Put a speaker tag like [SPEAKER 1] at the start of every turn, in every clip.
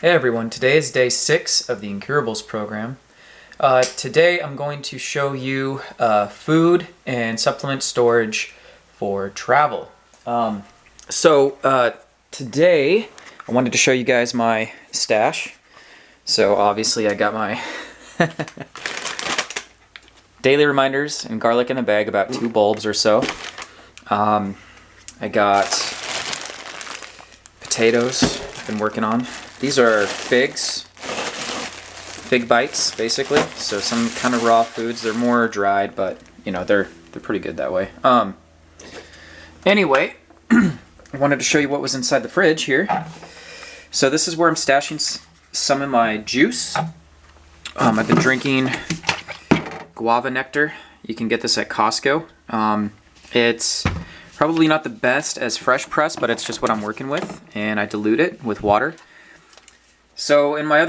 [SPEAKER 1] Hey everyone, today is day 6 of the Incurables program. Today I'm going to show you food and supplement storage for travel. Today I wanted to show you guys my stash. So obviously I got my daily reminders and garlic in a bag, about 2 bulbs or so. I got potatoes I've been working on. These are fig bites, basically. So some kind of raw foods. They're more dried, but you know they're pretty good that way. Anyway, I wanted to show you what was inside the fridge here. So this is where I'm stashing some of my juice. I've been drinking guava nectar. You can get this at Costco. It's probably not the best as fresh press, but it's just what I'm working with, and I dilute it with water. So in one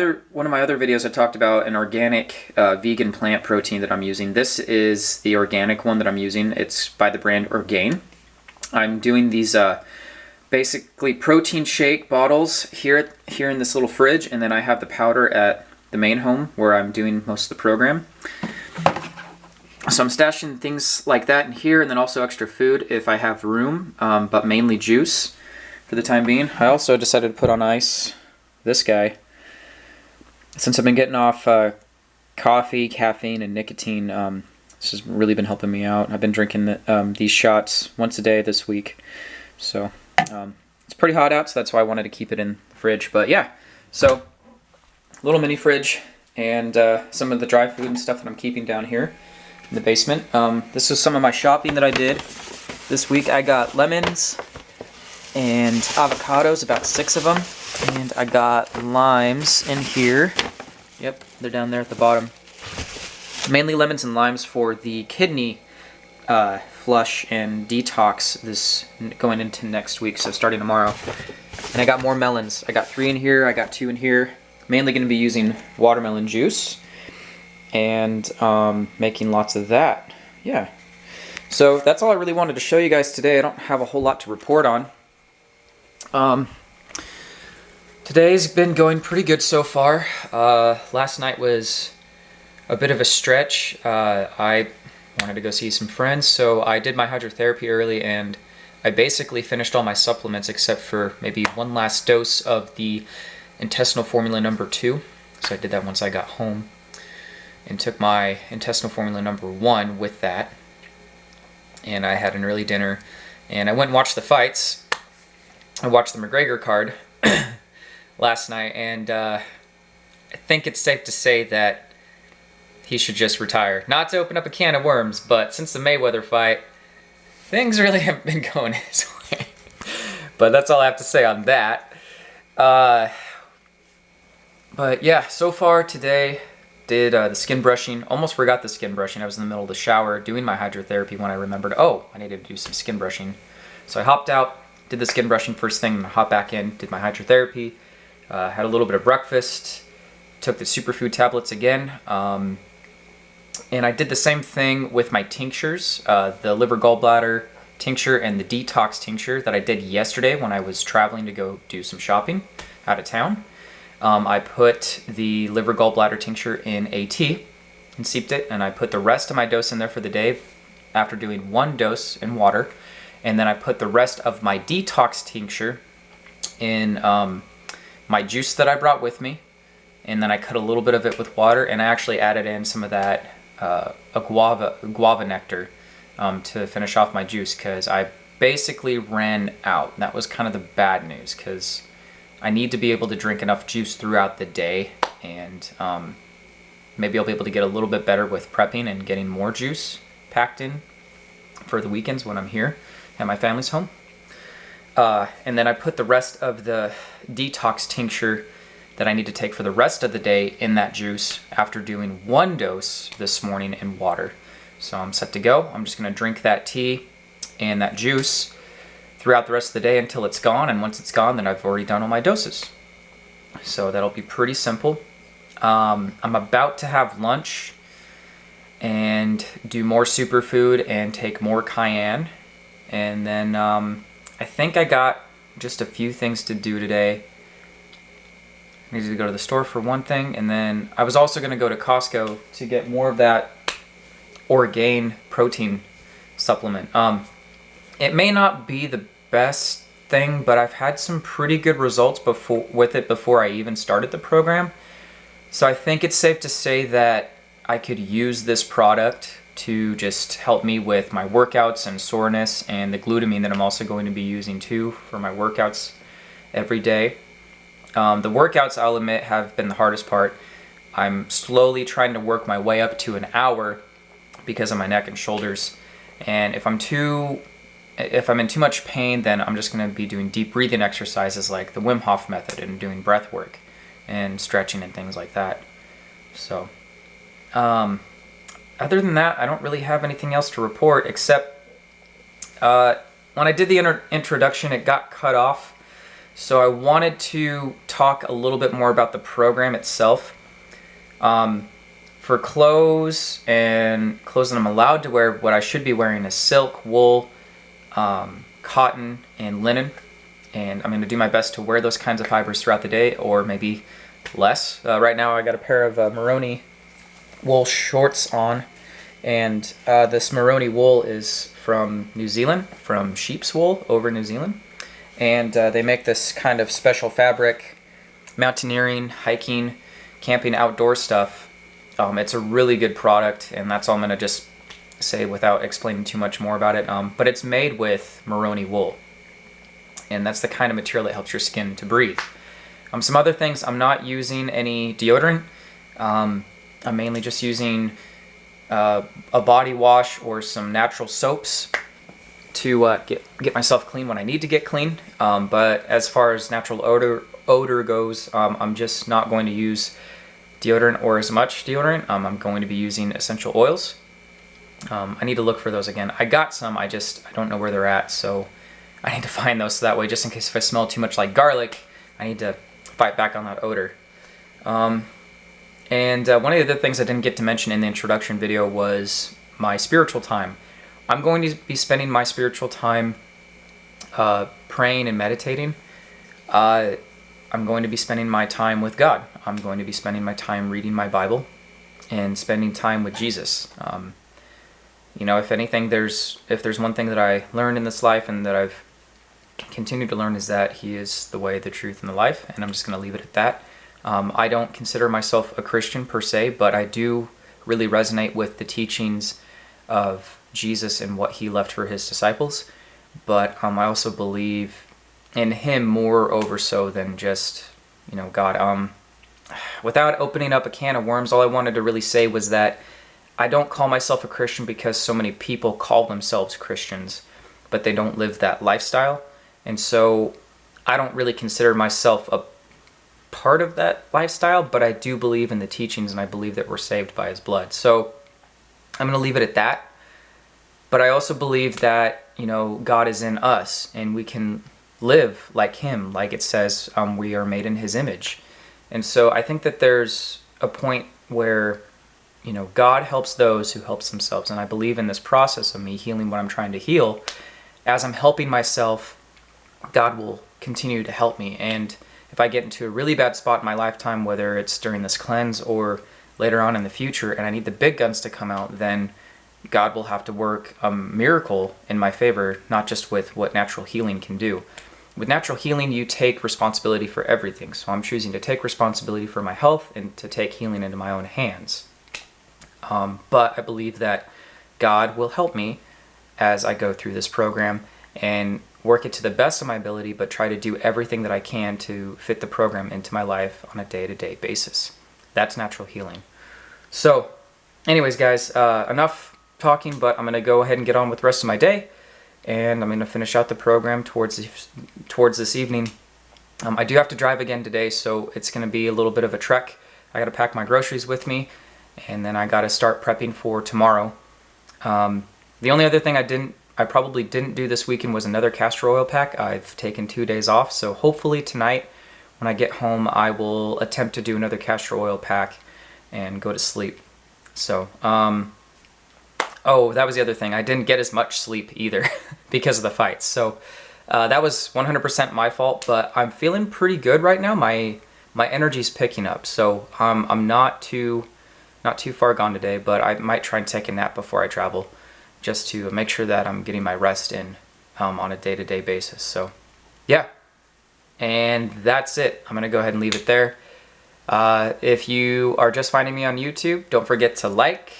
[SPEAKER 1] of my other videos, I talked about an organic vegan plant protein that I'm using. This is the organic one that I'm using. It's by the brand Orgain. I'm doing these basically protein shake bottles here in this little fridge, and then I have the powder at the main home where I'm doing most of the program. So I'm stashing things like that in here, and then also extra food if I have room, but mainly juice for the time being. I also decided to put on ice this guy. Since I've been getting off coffee, caffeine, and nicotine, this has really been helping me out. I've been drinking these shots once a day this week. So it's pretty hot out, so that's why I wanted to keep it in the fridge. But yeah, so little mini fridge and some of the dry food and stuff that I'm keeping down here in the basement. This is some of my shopping that I did this week. I got lemons and avocados, about 6 of them. And I got limes in here. Yep, they're down there at the bottom. Mainly lemons and limes for the kidney flush and detox this going into next week, so starting tomorrow. And I got more melons. I got 3 in here, I got 2 in here. Mainly going to be using watermelon juice and making lots of that. Yeah. So that's all I really wanted to show you guys today. I don't have a whole lot to report on. Today's been going pretty good so far. Last night was a bit of a stretch. I wanted to go see some friends, so I did my hydrotherapy early, and I basically finished all my supplements except for maybe one last dose of the intestinal formula number 2. So I did that once I got home, and took my intestinal formula number 1 with that. And I had an early dinner, and I went and watched the fights. I watched the McGregor card last night, and I think it's safe to say that he should just retire. Not to open up a can of worms, but since the Mayweather fight, things really haven't been going his way. But that's all I have to say on that. But yeah, so far today, did the skin brushing. Almost forgot the skin brushing. I was in the middle of the shower doing my hydrotherapy when I remembered, oh, I needed to do some skin brushing. So I hopped out, did the skin brushing first thing, and hopped back in, did my hydrotherapy. Had a little bit of breakfast, took the superfood tablets again, and I did the same thing with my tinctures, the liver gallbladder tincture and the detox tincture that I did yesterday when I was traveling to go do some shopping out of town. I put the liver gallbladder tincture in a tea and sipped it, and I put the rest of my dose in there for the day after doing 1 dose in water, and then I put the rest of my detox tincture in my juice that I brought with me, and then I cut a little bit of it with water, and I actually added in some of that guava nectar to finish off my juice, because I basically ran out. That was kind of the bad news, because I need to be able to drink enough juice throughout the day, and maybe I'll be able to get a little bit better with prepping and getting more juice packed in for the weekends when I'm here at my family's home. And then I put the rest of the detox tincture that I need to take for the rest of the day in that juice after doing 1 dose this morning in water. So I'm set to go. I'm just going to drink that tea and that juice throughout the rest of the day until it's gone, and once it's gone, then I've already done all my doses. So that'll be pretty simple. I'm about to have lunch and do more superfood and take more cayenne, and then I think I got just a few things to do today. I needed to go to the store for one thing, and then I was also going to go to Costco to get more of that Orgain protein supplement. It may not be the best thing, but I've had some pretty good results with it before I even started the program. So I think it's safe to say that I could use this product to just help me with my workouts and soreness, and the glutamine that I'm also going to be using too for my workouts every day. The workouts, I'll admit, have been the hardest part. I'm slowly trying to work my way up to an hour because of my neck and shoulders. And if I'm in too much pain, then I'm just going to be doing deep breathing exercises like the Wim Hof method and doing breath work and stretching and things like that. So, other than that, I don't really have anything else to report, except when I did the introduction, it got cut off. So I wanted to talk a little bit more about the program itself. For clothes that I'm allowed to wear, what I should be wearing is silk, wool, cotton, and linen. And I'm going to do my best to wear those kinds of fibers throughout the day, or maybe less. Right now I got a pair of Moroni wool shorts on, and this Moroni wool is from New Zealand, from sheep's wool over in New Zealand. And they make this kind of special fabric, mountaineering, hiking, camping, outdoor stuff. It's a really good product, and that's all I'm going to just say without explaining too much more about it. But it's made with Moroni wool, and that's the kind of material that helps your skin to breathe. Some other things, I'm not using any deodorant. I'm mainly just using a body wash or some natural soaps to get myself clean when I need to get clean. But as far as natural odor goes, I'm just not going to use deodorant or as much deodorant. I'm going to be using essential oils. I need to look for those again. I got some, I don't know where they're at, so I need to find those, so that way, just in case if I smell too much like garlic, I need to fight back on that odor. And one of the other things I didn't get to mention in the introduction video was my spiritual time. I'm going to be spending my spiritual time praying and meditating. I'm going to be spending my time with God. I'm going to be spending my time reading my Bible and spending time with Jesus. You know, if anything, if there's one thing that I learned in this life and that I've continued to learn, is that He is the way, the truth, and the life, and I'm just going to leave it at that. I don't consider myself a Christian per se, but I do really resonate with the teachings of Jesus and what He left for His disciples. But I also believe in Him more over so than just, God. Without opening up a can of worms, all I wanted to really say was that I don't call myself a Christian because so many people call themselves Christians, but they don't live that lifestyle. And so I don't really consider myself a part of that lifestyle, but I do believe in the teachings, and I believe that we're saved by His blood. So I'm going to leave it at that. But I also believe that, God is in us, and we can live like Him, like it says, we are made in His image. And so I think that there's a point where, God helps those who helps themselves. And I believe in this process of me healing what I'm trying to heal, as I'm helping myself, God will continue to help me. And if I get into a really bad spot in my lifetime, whether it's during this cleanse or later on in the future, and I need the big guns to come out, then God will have to work a miracle in my favor, not just with what natural healing can do. With natural healing, you take responsibility for everything. So I'm choosing to take responsibility for my health and to take healing into my own hands. But I believe that God will help me as I go through this program and work it to the best of my ability, but try to do everything that I can to fit the program into my life on a day-to-day basis. That's natural healing. So, anyways, guys, enough talking, but I'm going to go ahead and get on with the rest of my day, and I'm going to finish out the program towards this evening. I do have to drive again today, so it's going to be a little bit of a trek. I got to pack my groceries with me, and then I got to start prepping for tomorrow. The only other thing I probably didn't do this weekend was another castor oil pack. I've taken 2 days off, so hopefully tonight when I get home I will attempt to do another castor oil pack and go to sleep. So, oh, that was the other thing. I didn't get as much sleep either because of the fights. So that was 100% my fault, but I'm feeling pretty good right now. My my energy's picking up. So I'm not too far gone today, but I might try and take a nap before I travel, just to make sure that I'm getting my rest in on a day-to-day basis. So yeah, and that's it. I'm gonna go ahead and leave it there. If you are just finding me on YouTube, don't forget to like,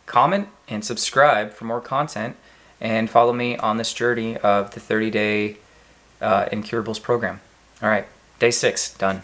[SPEAKER 1] comment, and subscribe for more content, and follow me on this journey of the 30-day Incurables program. All right, day 6 done.